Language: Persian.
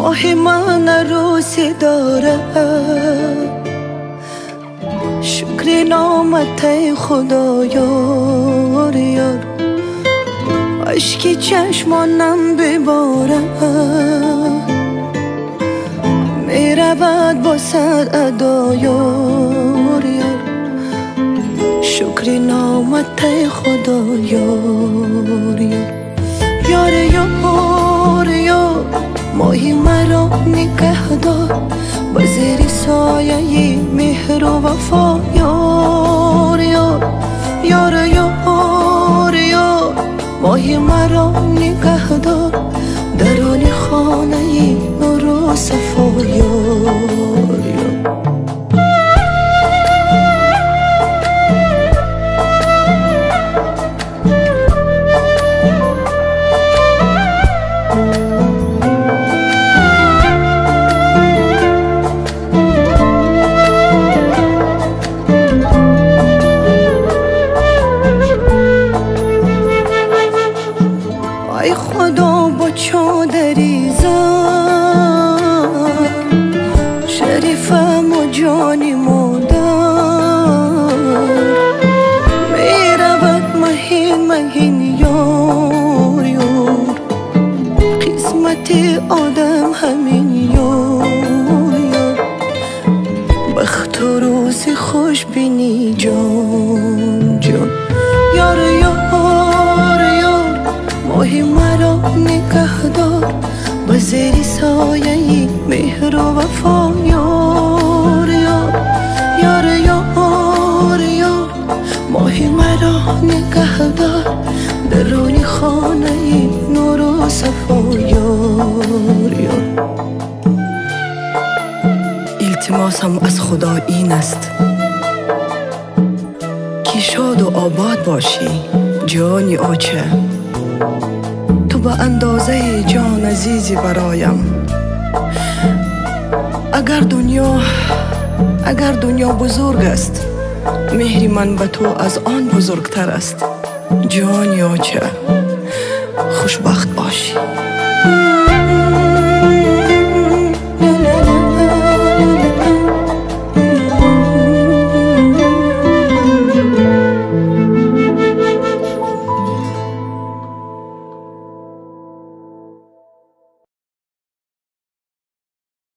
ماه من روسی داره، شکر نامت خدا یار یار. عشقی چشمانم بباره، میرود با صد ادا یار یار. شکر نامت خدا یار یار. یار یار یار، ماهی مرا نگه دار، با زیر سایه مهر و وفا یار یار. یار یار یار، ماهی مرا نگه دار، درون خانه نور و صفا یار یار. ای خدا با چادری زن، شریفم و جانی مادر، میرود مهین مهین یار یار. قسمت آدم همین یار یار. بخت و روز خوش بینی جان جان. یار یار یار، ماهی مرا نگه دار، با زیر سایه مهر و وفا یار یار. یار یار یار، ماهی مرا نگه دار، درون خانه نور و صفا یار یار. التماسم از خدا این است که شاد و آباد باشی جانی آچه. تو به اندازه جان عزیزی برایم. اگر دنیا بزرگ است، مهر من به تو از آن بزرگتر است. جان آچه، خوشبخت باشی.